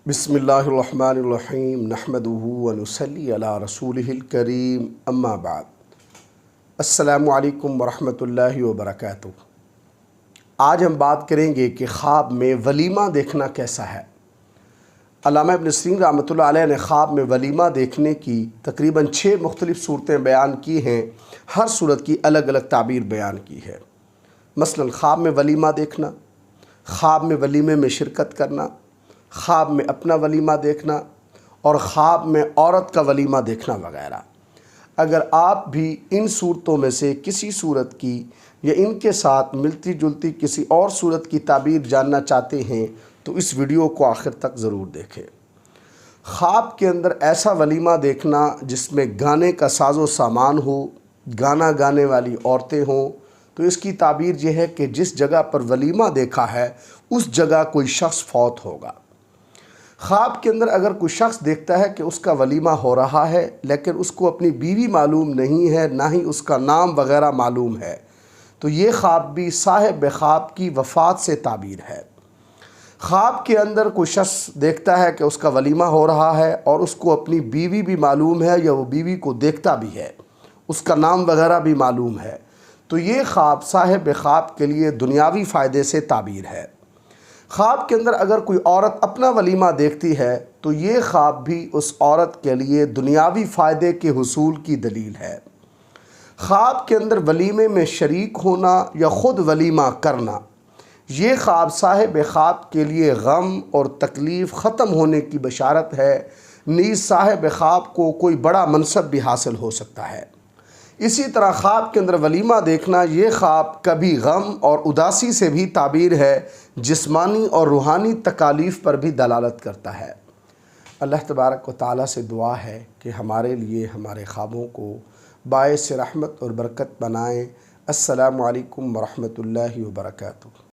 بسم اللہ الرحمن الرحیم نحمدہ ونصلی علی رسولہ الکریم اما بعد۔ السلام علیکم ورحمۃ اللہ وبرکاتہ۔ آج ہم بات کریں گے کہ خواب میں ولیمہ دیکھنا کیسا ہے۔ علامہ ابن سیرین رحمۃ اللہ علیہ نے خواب میں ولیمہ دیکھنے کی تقریباً 6 مختلف صورتیں بیان کی ہیں۔ ہر صورت کی الگ الگ تعبیر بیان کی ہے۔ مثلاً خواب میں ولیمہ دیکھنا، خواب میں ولیمے میں شرکت کرنا، خواب میں اپنا ولیمہ دیکھنا اور خواب میں عورت کا ولیمہ دیکھنا وغیرہ۔ اگر آپ بھی ان صورتوں میں سے کسی صورت کی یا ان کے ساتھ ملتی جلتی کسی اور صورت کی تعبیر جاننا چاہتے ہیں تو اس ویڈیو کو آخر تک ضرور دیکھیں۔ خواب کے اندر ایسا ولیمہ دیکھنا جس میں گانے کا ساز و سامان ہو، گانا گانے والی عورتیں ہوں، تو اس کی تعبیر یہ ہے کہ جس جگہ پر ولیمہ دیکھا ہے اس جگہ کوئی شخص فوت ہوگا۔ خواب کے اندر اگر کوئی شخص دیکھتا ہے کہ اس کا ولیمہ ہو رہا ہے لیکن اس کو اپنی بیوی معلوم نہیں ہے، نہ ہی اس کا نام وغیرہ معلوم ہے، تو یہ خواب بھی صاحب خواب کی وفات سے تعبیر ہے۔ خواب کے اندر کوئی شخص دیکھتا ہے کہ اس کا ولیمہ ہو رہا ہے اور اس کو اپنی بیوی بھی معلوم ہے یا وہ بیوی کو دیکھتا بھی ہے، اس کا نام وغیرہ بھی معلوم ہے، تو یہ خواب صاحب خواب کے لیے دنیاوی فائدے سے تعبیر ہے۔ خواب کے اندر اگر کوئی عورت اپنا ولیمہ دیکھتی ہے تو یہ خواب بھی اس عورت کے لیے دنیاوی فائدے کے حصول کی دلیل ہے۔ خواب کے اندر ولیمے میں شریک ہونا یا خود ولیمہ کرنا، یہ خواب صاحب خواب کے لیے غم اور تکلیف ختم ہونے کی بشارت ہے، نیز صاحب خواب کو کوئی بڑا منصب بھی حاصل ہو سکتا ہے۔ اسی طرح خواب کے اندر ولیمہ دیکھنا یہ خواب کبھی غم اور اداسی سے بھی تعبیر ہے، جسمانی اور روحانی تکالیف پر بھی دلالت کرتا ہے۔ اللہ تبارک و تعالیٰ سے دعا ہے کہ ہمارے لیے ہمارے خوابوں کو باعث رحمت اور برکت بنائیں۔ السلام علیکم ورحمۃ اللہ وبرکاتہ۔